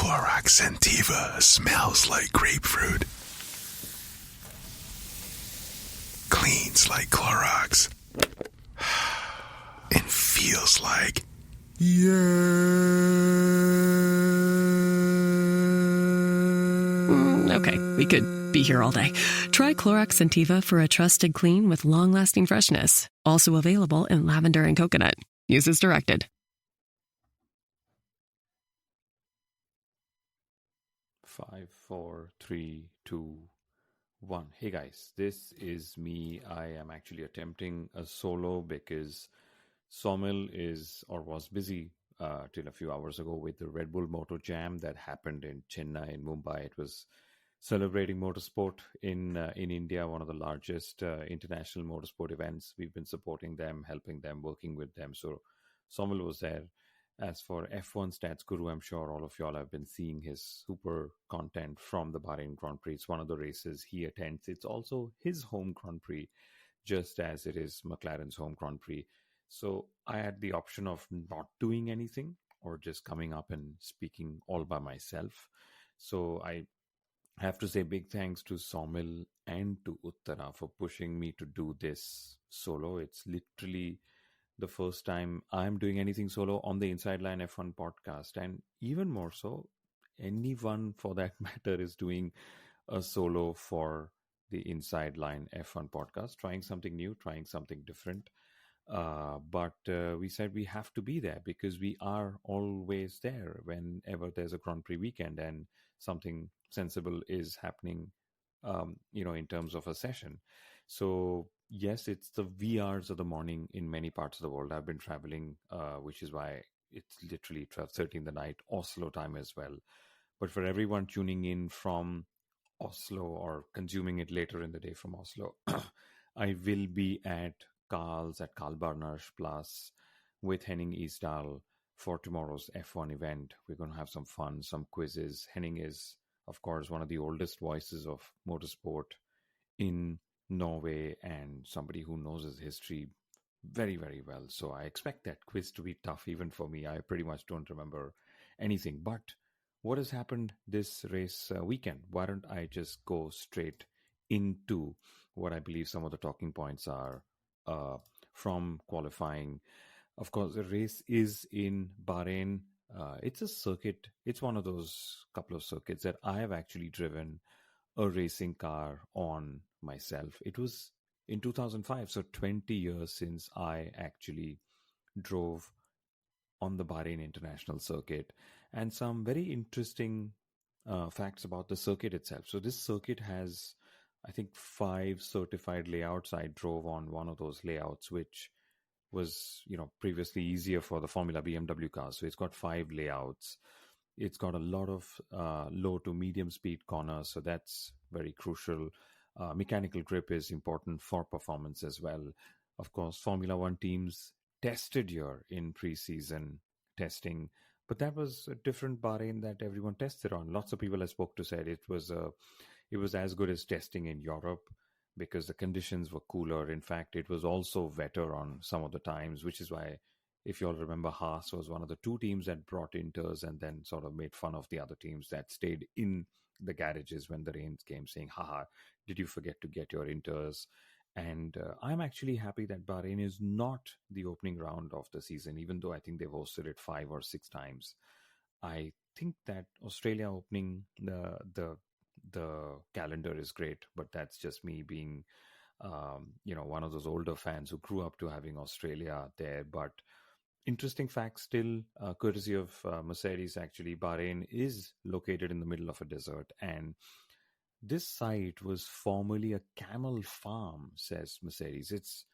Clorox Sentiva smells like grapefruit. Cleans like Clorox. And feels like... Okay, we could be here all day. Try Clorox Sentiva for a trusted clean with long-lasting freshness. Also available in lavender and coconut. Use as directed. 5, 4, 3, 2, 1. Hey guys, this is me. I am actually attempting a solo because Somil was busy till a few hours ago with the Red Bull Moto Jam that happened in Chennai in Mumbai. It was celebrating motorsport in India, one of the largest international motorsport events. We've been supporting them, helping them, working with them. So Somil was there. As for F1 Stats Guru, I'm sure all of y'all have been seeing his super content from the Bahrain Grand Prix. It's one of the races he attends. It's also his home Grand Prix, just as it is McLaren's home Grand Prix. So I had the option of not doing anything or just coming up and speaking all by myself. So I have to say big thanks to Somil and to Uttara for pushing me to do this solo. It's literally the first time I'm doing anything solo on the Inside Line F1 podcast. And even more so, anyone for that matter is doing a solo for the Inside Line F1 podcast, trying something new, trying something different. But we said we have to be there because we are always there whenever there's a Grand Prix weekend and something sensible is happening, in terms of a session. So yes, it's the wee hours of the morning in many parts of the world. I've been traveling, which is why it's literally 12:30 in the night, Oslo time as well. But for everyone tuning in from Oslo or consuming it later in the day from Oslo, I will be at Karl's at Karlbarners Plus with Henning Isdal for tomorrow's F1 event. We're going to have some fun, some quizzes. Henning is, of course, one of the oldest voices of motorsport in Norway and somebody who knows his history very, very well. So I expect that quiz to be tough even for me. I pretty much don't remember anything. But what has happened this race weekend? Why don't I just go straight into what I believe some of the talking points are from qualifying. Of course, the race is in Bahrain. It's a circuit. It's one of those couple of circuits that I have actually driven a racing car on myself. It was in 2005, so 20 years since I actually drove on the Bahrain International Circuit. And some very interesting facts about the circuit itself. So this circuit has, I think, 5 certified layouts. I drove on one of those layouts, which was, previously easier for the Formula BMW cars. So it's got 5 layouts. It's got a lot of low to medium speed corners. So that's very crucial. Mechanical grip is important for performance as well. Of course, Formula One teams tested here in pre-season testing, but that was a different Bahrain that everyone tested on. Lots of people I spoke to said it was as good as testing in Europe because the conditions were cooler. In fact, it was also wetter on some of the times, which is why, if you all remember, Haas was one of the 2 teams that brought inters and then sort of made fun of the other teams that stayed in the garages when the rains came, saying, haha, did you forget to get your inters? And I'm actually happy that Bahrain is not the opening round of the season, even though I think they've hosted it 5 or 6 times. I think that Australia opening the calendar is great, but that's just me being, one of those older fans who grew up to having Australia there. But interesting fact still, courtesy of Mercedes, actually, Bahrain is located in the middle of a desert. And this site was formerly a camel farm, says Mercedes. It's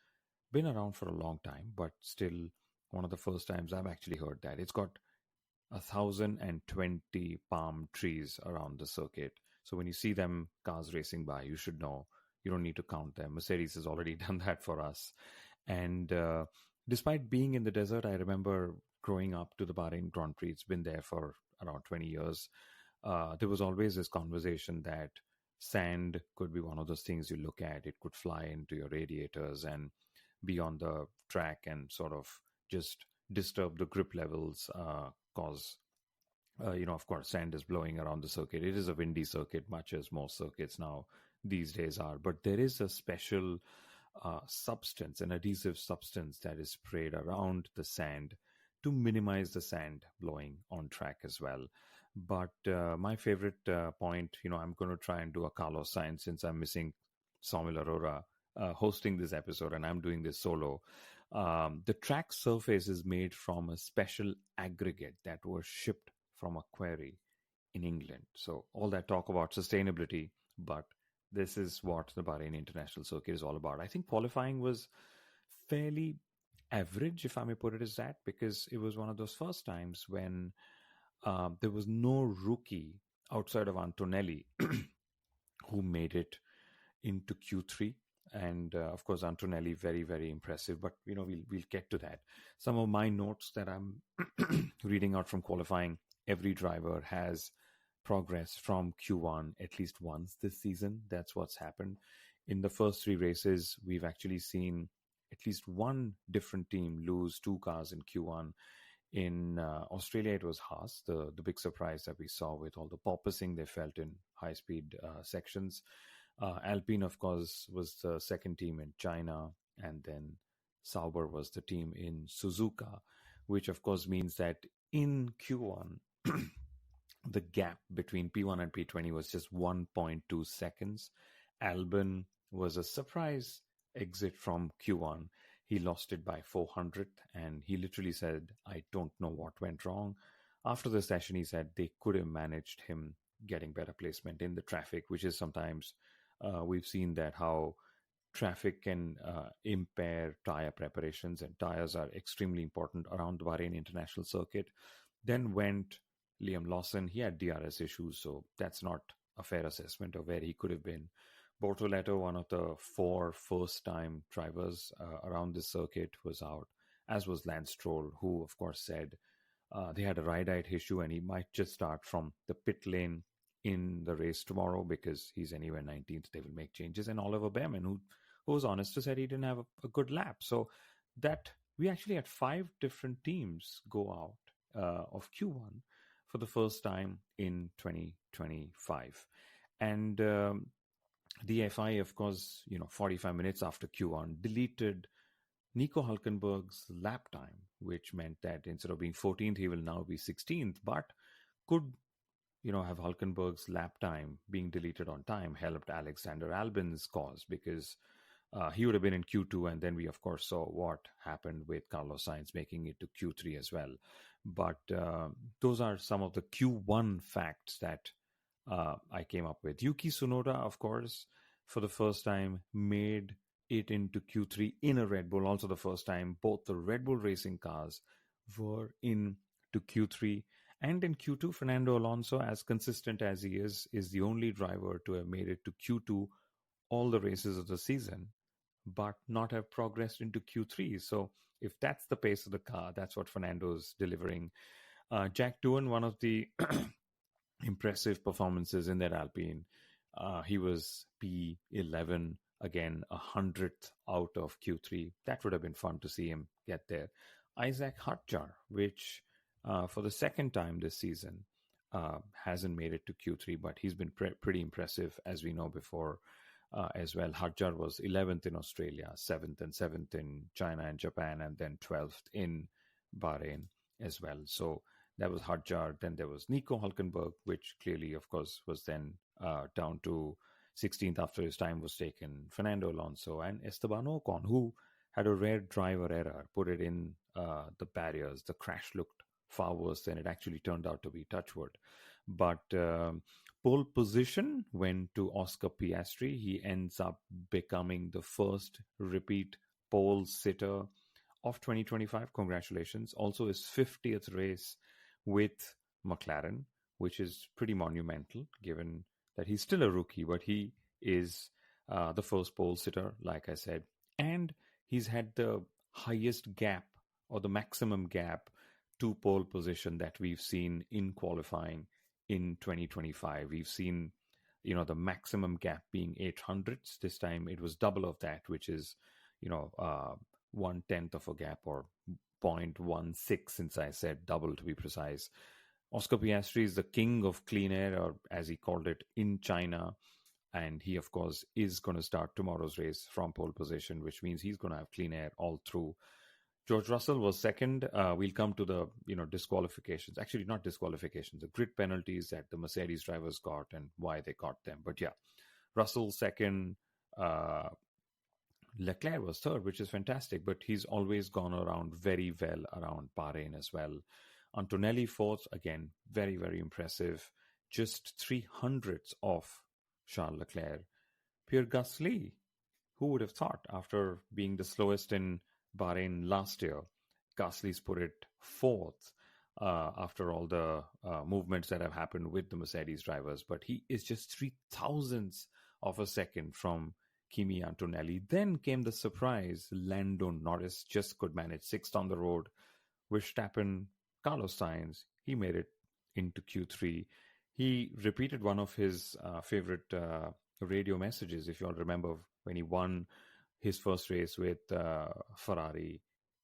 been around for a long time, but still one of the first times I've actually heard that. It's got 1,020 palm trees around the circuit. So when you see them cars racing by, you should know you don't need to count them. Mercedes has already done that for us. And despite being in the desert, I remember growing up to the Bahrain Grand Prix. It's been there for around 20 years. There was always this conversation that sand could be one of those things you look at. It could fly into your radiators and be on the track and sort of just disturb the grip levels, cause Of course, sand is blowing around the circuit. It is a windy circuit, much as most circuits now these days are. But there is a special substance, an adhesive substance that is sprayed around the sand to minimize the sand blowing on track as well. But my favorite point, I'm going to try and do a Carlos Sainz since I'm missing Samuel Aurora hosting this episode and I'm doing this solo. The track surface is made from a special aggregate that was shipped from a quarry in England. So all that talk about sustainability, but this is what the Bahrain International Circuit is all about. I think qualifying was fairly average, if I may put it as that, because it was one of those first times when there was no rookie outside of Antonelli who made it into Q3. And of course, Antonelli, very, very impressive. But, we'll get to that. Some of my notes that I'm reading out from qualifying, every driver has progressed from Q1 at least once this season. That's what's happened. In the first three races, we've actually seen at least one different team lose two cars in Q1. In Australia, it was Haas, the big surprise that we saw with all the porpoising they felt in high-speed sections. Alpine, of course, was the second team in China, and then Sauber was the team in Suzuka, which of course means that in Q1, the gap between P1 and P20 was just 1.2 seconds. Albon was a surprise exit from Q1. He lost it by 400, and he literally said, I don't know what went wrong. After the session, he said they could have managed him getting better placement in the traffic, which is sometimes we've seen that how traffic can impair tire preparations, and tires are extremely important around the Bahrain International Circuit. Then went Liam Lawson. He had DRS issues, so that's not a fair assessment of where he could have been. Bortoletto, one of the four first-time drivers around this circuit, was out, as was Lance Stroll, who, of course, said they had a ride-out issue and he might just start from the pit lane in the race tomorrow because he's anywhere 19th. They will make changes. And Oliver Behrman, who was honest, said he didn't have a good lap. So that we actually had 5 different teams go out of Q1 for the first time in 2025. And the FI, of course, 45 minutes after Q1, deleted Nico Hülkenberg's lap time, which meant that instead of being 14th, he will now be 16th, but could have Hülkenberg's lap time being deleted on time helped Alexander Albon's cause because he would have been in Q2, and then we, of course, saw what happened with Carlos Sainz making it to Q3 as well. But those are some of the Q1 facts that I came up with. Yuki Tsunoda, of course, for the first time made it into Q3 in a Red Bull. Also the first time both the Red Bull racing cars were into Q3. And in Q2, Fernando Alonso, as consistent as he is the only driver to have made it to Q2 all the races of the season, but not have progressed into Q3. So if that's the pace of the car, that's what Fernando's delivering. Jack Doohan, one of the impressive performances in that Alpine. He was P11, again, 100th out of Q3. That would have been fun to see him get there. Isaac Hadjar, which for the second time this season hasn't made it to Q3, but he's been pretty impressive, as we know before as well. Hadjar was 11th in Australia, 7th and 7th in China and Japan, and then 12th in Bahrain as well. So that was Hadjar. Then there was Nico Hülkenberg, which clearly, of course, was then down to 16th after his time was taken. Fernando Alonso and Esteban Ocon, who had a rare driver error, put it in the barriers. The crash looked far worse than it actually turned out to be, touch wood. But pole position went to Oscar Piastri. He ends up becoming the first repeat pole sitter of 2025. Congratulations. Also his 50th race with McLaren, which is pretty monumental given that he's still a rookie, but he is the first pole sitter, like I said. And he's had the highest gap or the maximum gap to pole position that we've seen in qualifying in 2025. We've seen, the maximum gap being 800ths. This time it was double of that, which is, 1/10 of a gap or 0.16, since I said double to be precise. Oscar Piastri is the king of clean air, or as he called it, in China. And he, of course, is going to start tomorrow's race from pole position, which means he's going to have clean air all through. George Russell was second. We'll come to the disqualifications. Actually, not disqualifications, the grid penalties that the Mercedes drivers got and why they got them. But yeah, Russell second. Leclerc was third, which is fantastic, but he's always gone around very well around Bahrain as well. Antonelli fourth, again, very, very impressive. Just 300ths off Charles Leclerc. Pierre Gasly, who would have thought after being the slowest in Bahrain last year, Gasly's put it fourth after all the movements that have happened with the Mercedes drivers. But he is just 3,000ths of a second from Kimi Antonelli. Then came the surprise. Lando Norris just could manage sixth on the road. Verstappen, Carlos Sainz, he made it into Q3. He repeated one of his favorite radio messages, if you all remember, when he won his first race with Ferrari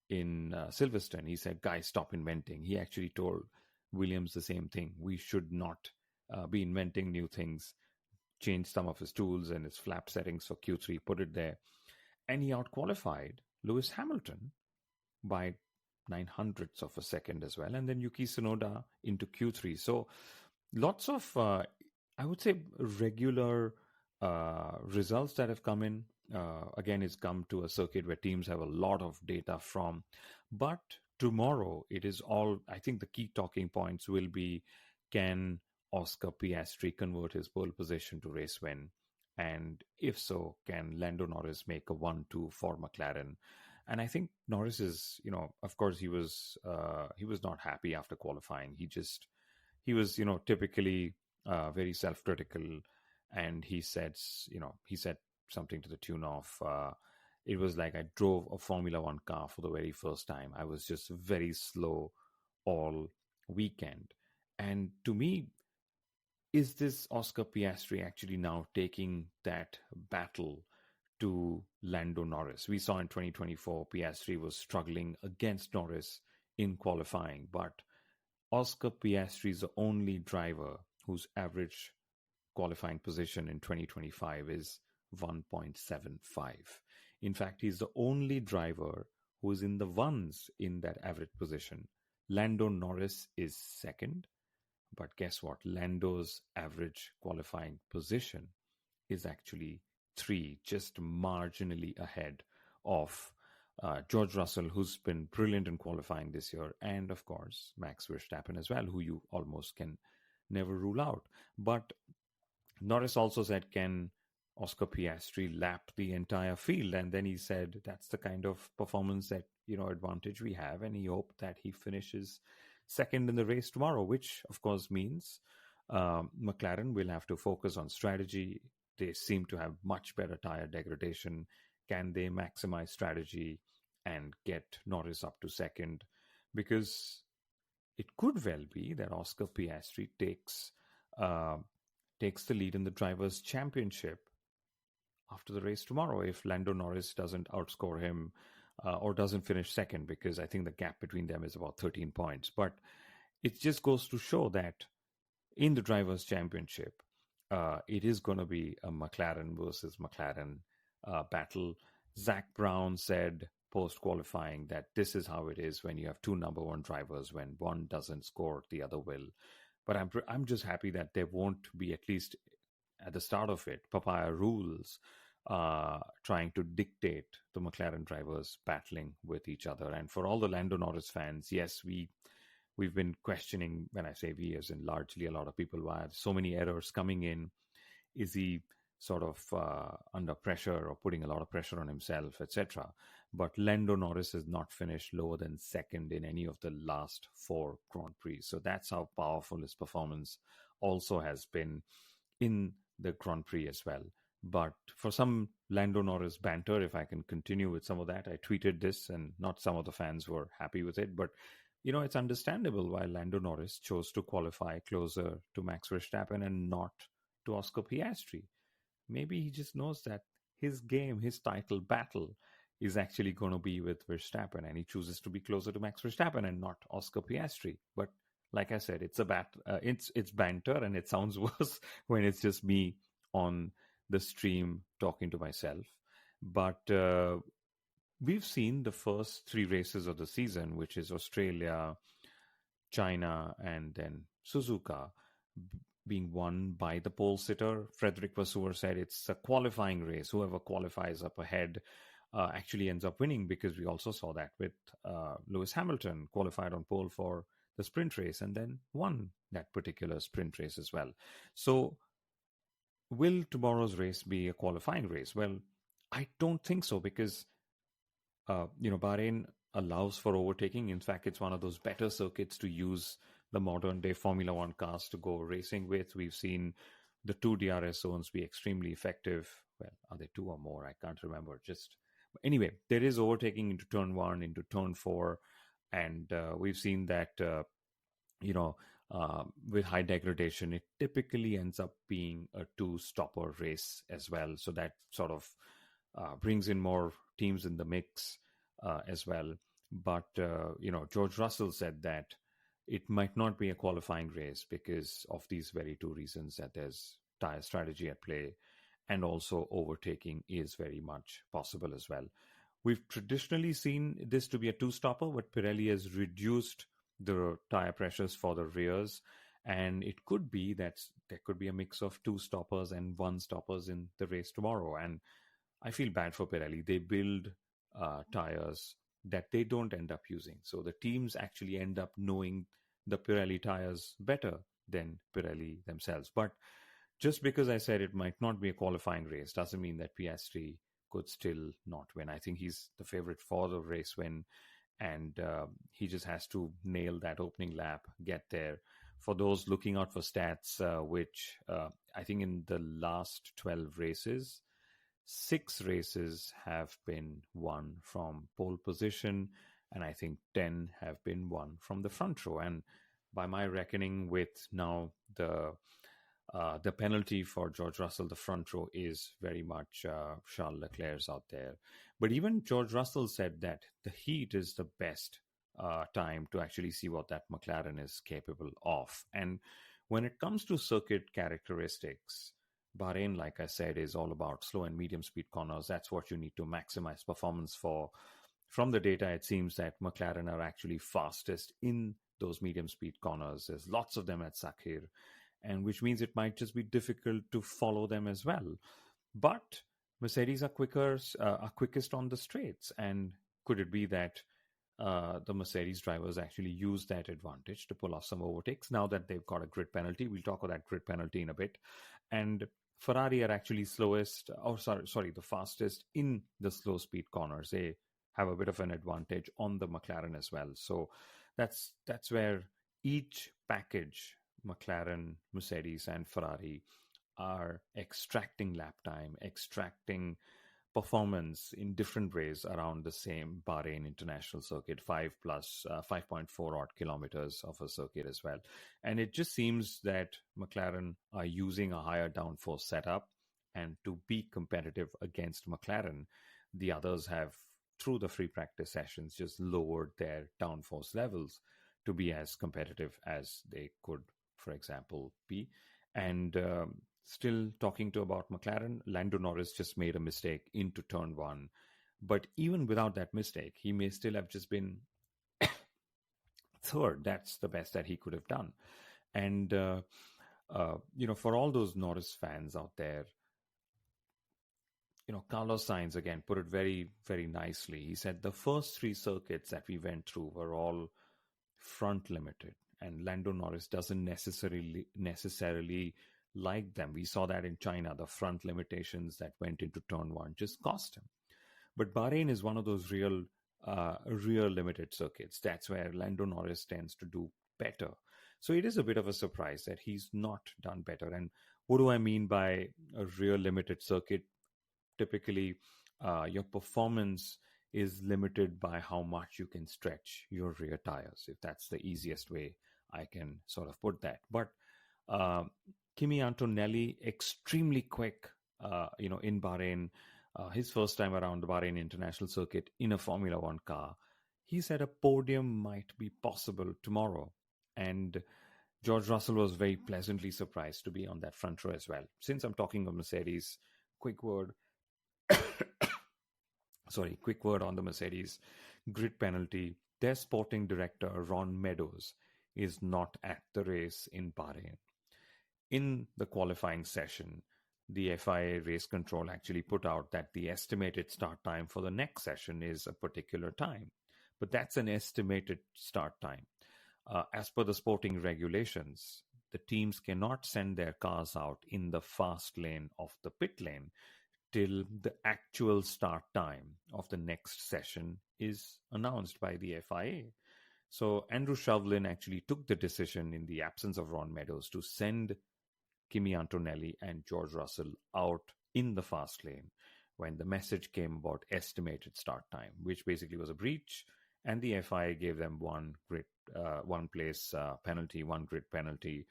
in Silverstone. He said, guys, stop inventing. He actually told Williams the same thing. We should not be inventing new things. Changed some of his tools and his flap settings for Q3, put it there. And he outqualified Lewis Hamilton by 900ths of a second as well. And then Yuki Tsunoda into Q3. So lots of, I would say, regular results that have come in. Again, it's come to a circuit where teams have a lot of data from. But tomorrow, it is all, I think the key talking points will be, can Oscar Piastri convert his pole position to race win? And if so, can Lando Norris make a 1-2 for McLaren? And I think Norris is, of course, he was not happy after qualifying. He was, typically very self-critical, and he said something to the tune of, it was like I drove a Formula One car for the very first time. I was just very slow all weekend. And to me, is this Oscar Piastri actually now taking that battle to Lando Norris? We saw in 2024, Piastri was struggling against Norris in qualifying, but Oscar Piastri is the only driver whose average qualifying position in 2025 is 1.75. In fact, he's the only driver who is in the ones in that average position. Lando Norris is second, but guess what? Lando's average qualifying position is actually 3, just marginally ahead of George Russell, who's been brilliant in qualifying this year, and of course, Max Verstappen as well, who you almost can never rule out. But Norris also said, can Oscar Piastri lap the entire field? And then he said, that's the kind of performance that, advantage we have. And he hoped that he finishes second in the race tomorrow, which of course means McLaren will have to focus on strategy. They seem to have much better tire degradation. Can they maximize strategy and get Norris up to second? Because it could well be that Oscar Piastri takes the lead in the Drivers' Championship after the race tomorrow if Lando Norris doesn't outscore him or doesn't finish second, because I think the gap between them is about 13 points. But it just goes to show that in the Drivers' Championship, it is going to be a McLaren versus McLaren battle. Zach Brown said post-qualifying that this is how it is when you have two number one drivers. When one doesn't score, the other will. But I'm just happy that there won't be, at least at the start of it, papaya rules trying to dictate the McLaren drivers battling with each other. And for all the Lando Norris fans, yes, we've been questioning, when I say we, as in largely a lot of people, why are so many errors coming in? Is he sort of under pressure or putting a lot of pressure on himself, etc.? But Lando Norris has not finished lower than second in any of the last 4 Grand Prix. So that's how powerful his performance also has been in the Grand Prix as well. But for some Lando Norris banter, if I can continue with some of that, I tweeted this and not some of the fans were happy with it. But, it's understandable why Lando Norris chose to qualify closer to Max Verstappen and not to Oscar Piastri. Maybe he just knows that his game, his title battle is actually going to be with Verstappen, and he chooses to be closer to Max Verstappen and not Oscar Piastri. But like I said, it's banter, and it sounds worse when it's just me on the stream talking to myself. But we've seen the first three races of the season, which is Australia, China, and then Suzuka, being won by the pole sitter. Frederick Vasseur said it's a qualifying race. Whoever qualifies up ahead actually ends up winning, because we also saw that with Lewis Hamilton, qualified on pole for the sprint race and then won that particular sprint race as well. So will tomorrow's race be a qualifying race? Well, I don't think so, because Bahrain allows for overtaking. In fact, it's one of those better circuits to use the modern day Formula One cars to go racing with. We've seen the two DRS zones be extremely effective. Well, are there two or more? I can't remember. Anyway, there is overtaking into turn one, into turn four, and we've seen that with high degradation, it typically ends up being a two-stopper race as well. So that sort of brings in more teams in the mix as well. But, George Russell said that it might not be a qualifying race because of these very two reasons, that there's tire strategy at play, and also overtaking is very much possible as well. We've traditionally seen this to be a two-stopper, but Pirelli has reduced the tire pressures for the rears, and it could be that there could be a mix of two stoppers and one stoppers in the race tomorrow. And I feel bad for Pirelli. They build tires that they don't end up using. So the teams actually end up knowing the Pirelli tires better than Pirelli themselves. But just because I said it might not be a qualifying race doesn't mean that Piastri could still not win. I think he's the favorite for the race win, and he just has to nail that opening lap, get there. For those looking out for stats, which I think in the last 12 races, 6 races have been won from pole position, and I think 10 have been won from the front row. And by my reckoning, with now the penalty for George Russell, the front row is very much Charles Leclerc's out there. But even George Russell said that the heat is the best time to actually see what that McLaren is capable of. And when it comes to circuit characteristics, Bahrain, like I said, is all about slow and medium speed corners. That's what you need to maximize performance for. From the data, it seems that McLaren are actually fastest in those medium speed corners. There's lots of them at Sakhir, and which means it might just be difficult to follow them as well. But Mercedes are quickest on the straights. And could it be that the Mercedes drivers actually use that advantage to pull off some overtakes now that they've got a grid penalty? We'll talk about that grid penalty in a bit. And Ferrari are actually the fastest in the slow speed corners. They have a bit of an advantage on the McLaren as well. So that's where each package, McLaren, Mercedes, and Ferrari, are extracting lap time, extracting performance in different ways around the same Bahrain International Circuit, 5.4 odd kilometers of a circuit as well. And it just seems that McLaren are using a higher downforce setup, and to be competitive against McLaren, the others have, through the free practice sessions, just lowered their downforce levels to be as competitive as they could, for example, be. And still talking about McLaren, Lando Norris just made a mistake into turn one. But even without that mistake, he may still have just been third. That's the best that he could have done. And, for all those Norris fans out there, Carlos Sainz, again, put it very, very nicely. He said the first 3 circuits that we went through were all front limited, and Lando Norris doesn't necessarily like them. We saw that in China. The front limitations that went into turn one just cost him. But Bahrain is one of those real limited circuits. That's where Lando Norris tends to do better. So it is a bit of a surprise that he's not done better. And what do I mean by a real limited circuit? Typically, your performance is limited by how much you can stretch your rear tires, if that's the easiest way I can sort of put that. But Kimi Antonelli, extremely quick, in Bahrain, his first time around the Bahrain International Circuit in a Formula One car. He said a podium might be possible tomorrow. And George Russell was very pleasantly surprised to be on that front row as well. Since I'm talking of Mercedes, quick word. Quick word on the Mercedes grid penalty. Their sporting director, Ron Meadows, is not at the race in Bahrain. In the qualifying session, the FIA race control actually put out that the estimated start time for the next session is a particular time. But that's an estimated start time. As per the sporting regulations, the teams cannot send their cars out in the fast lane of the pit lane till the actual start time of the next session is announced by the FIA. So Andrew Shovlin actually took the decision in the absence of Ron Meadows to send Kimi Antonelli and George Russell out in the fast lane when the message came about estimated start time, which basically was a breach, and the FIA gave them one grid penalty.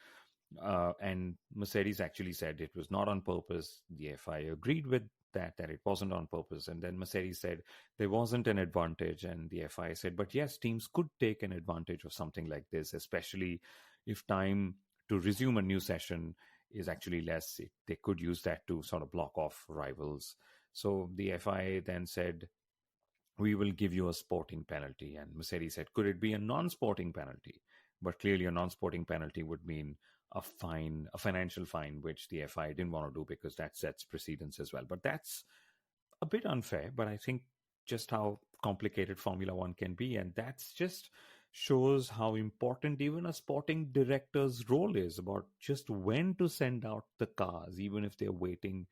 And Mercedes actually said it was not on purpose. The FIA agreed with that it wasn't on purpose. And then Mercedes said there wasn't an advantage. And the FIA said, but yes, teams could take an advantage of something like this, especially if time to resume a new session is actually less. They could use that to sort of block off rivals. So the FIA then said, we will give you a sporting penalty. And Mercedes said, could it be a non-sporting penalty? But clearly a non-sporting penalty would mean a fine, a financial fine, which the FIA didn't want to do because that sets precedence as well. But that's a bit unfair, but I think just how complicated Formula One can be. And that's just shows how important even a sporting director's role is about just when to send out the cars, even if they're waiting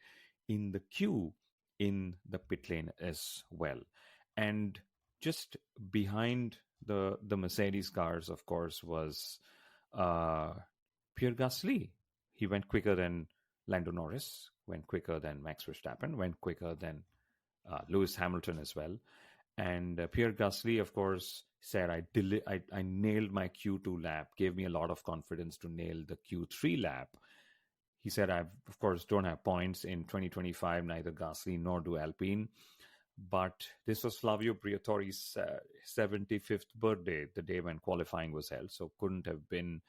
in the queue in the pit lane as well. And just behind the Mercedes cars, of course, was Pierre Gasly. He went quicker than Lando Norris, went quicker than Max Verstappen, went quicker than Lewis Hamilton as well. And Pierre Gasly, of course, said, I nailed my Q2 lap, gave me a lot of confidence to nail the Q3 lap. He said, I, of course, don't have points in 2025, neither Gasly nor do Alpine. But this was Flavio Briatore's 75th birthday, the day when qualifying was held. So couldn't have been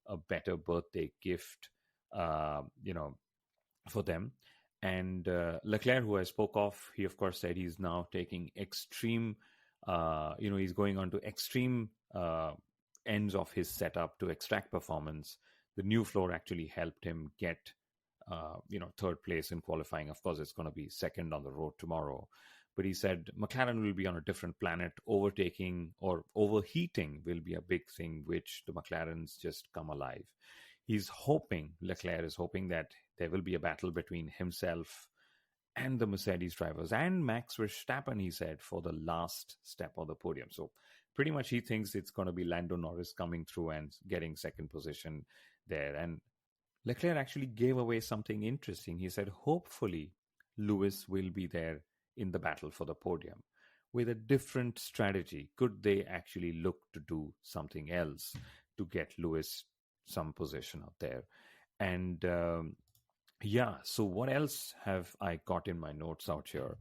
a better birthday gift, for them. And Leclerc, who I spoke of, he, of course, said he's now taking extreme, he's going on to extreme ends of his setup to extract performance. The new floor actually helped him get, third place in qualifying. Of course, it's going to be second on the road tomorrow. But he said McLaren will be on a different planet. Overtaking or overheating will be a big thing, which the McLarens just come alive. Leclerc is hoping that there will be a battle between himself and the Mercedes drivers and Max Verstappen, he said, for the last step of the podium. So pretty much he thinks it's going to be Lando Norris coming through and getting second position there. And Leclerc actually gave away something interesting. He said, hopefully Lewis will be there in the battle for the podium with a different strategy. Could they actually look to do something else to get Lewis some position out there? And so what else have I got in my notes out here?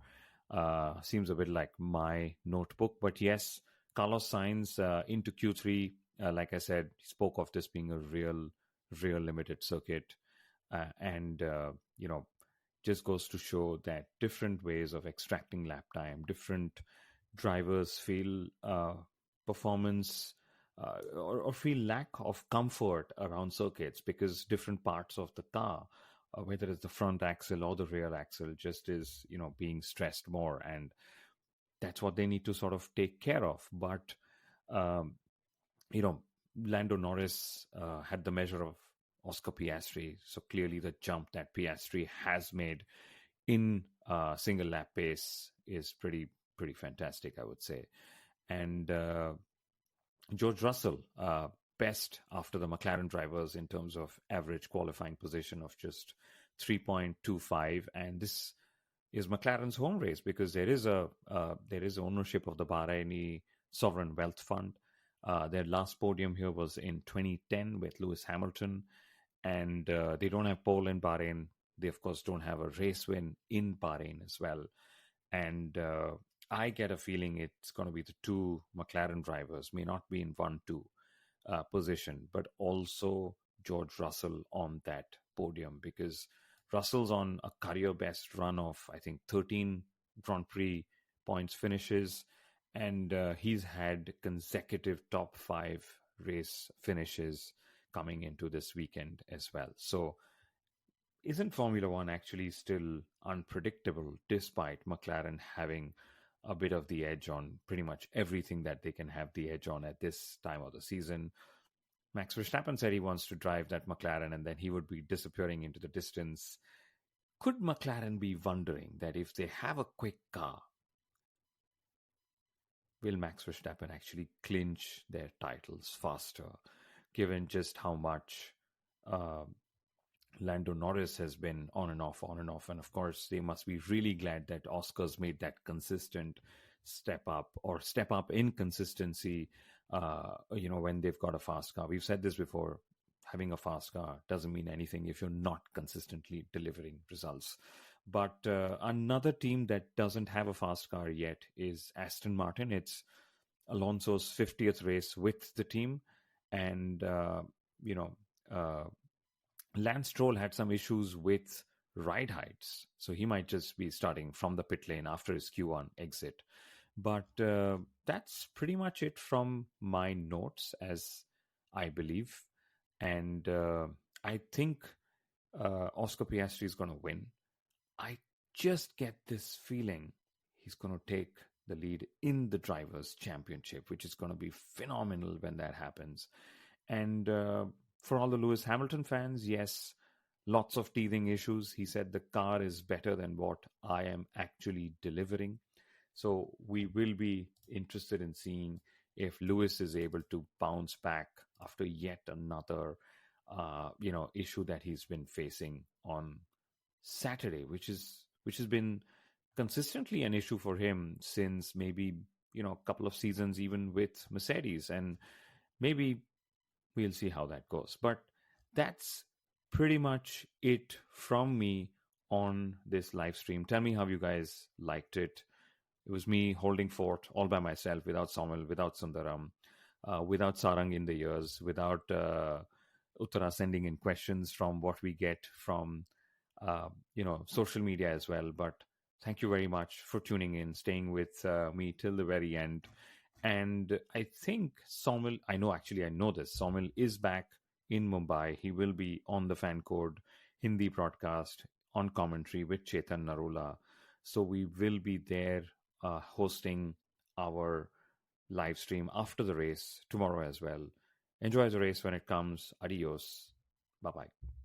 Seems a bit like my notebook, but yes, Carlos Sainz into Q3, like I said, he spoke of this being a real limited circuit, just goes to show that different ways of extracting lap time, different drivers feel performance or feel lack of comfort around circuits because different parts of the car, whether it's the front axle or the rear axle, just is, being stressed more. And that's what they need to sort of take care of. But, Lando Norris had the measure of Oscar Piastri. So clearly the jump that Piastri has made in single lap pace is pretty fantastic, I would say. And George Russell, best after the McLaren drivers in terms of average qualifying position of just 3.25. And this is McLaren's home race because there is ownership of the Bahraini Sovereign Wealth Fund. Their last podium here was in 2010 with Lewis Hamilton. And they don't have pole in Bahrain. They, of course, don't have a race win in Bahrain as well. And I get a feeling it's going to be the two McLaren drivers, may not be in 1-2, position, but also George Russell on that podium, because Russell's on a career best run of, I think, 13 Grand Prix points finishes, and he's had consecutive top 5 race finishes coming into this weekend as well. So isn't Formula One actually still unpredictable despite McLaren having a bit of the edge on pretty much everything that they can have the edge on at this time of the season? Max Verstappen said he wants to drive that McLaren and then he would be disappearing into the distance. Could McLaren be wondering that if they have a quick car, will Max Verstappen actually clinch their titles faster, given just how much Lando Norris has been on and off, on and off. And of course, they must be really glad that Oscar's made that consistent step up in consistency, when they've got a fast car. We've said this before. Having a fast car doesn't mean anything if you're not consistently delivering results. But another team that doesn't have a fast car yet is Aston Martin. It's Alonso's 50th race with the team. And, Lance Stroll had some issues with ride heights, so he might just be starting from the pit lane after his Q1 exit. But that's pretty much it from my notes, as I believe. And I think Oscar Piastri is going to win. I just get this feeling he's going to take the lead in the Drivers' Championship, which is going to be phenomenal when that happens. And for all the Lewis Hamilton fans, yes, lots of teething issues. He said the car is better than what I am actually delivering. So we will be interested in seeing if Lewis is able to bounce back after yet another, issue that he's been facing on Saturday, which has been consistently an issue for him since maybe, a couple of seasons, even with Mercedes. And maybe we'll see how that goes. But that's pretty much it from me on this live stream. Tell me how you guys liked it. It was me holding fort all by myself, without Samuel, without Sundaram, without Sarang in the ears, without Uttara sending in questions from what we get from, social media as well. But thank you very much for tuning in, staying with me till the very end. And I think Saumil, I know this, Saumil is back in Mumbai. He will be on the Fan Code Hindi broadcast on commentary with Chetan Narula. So we will be there hosting our live stream after the race tomorrow as well. Enjoy the race when it comes. Adios. Bye-bye.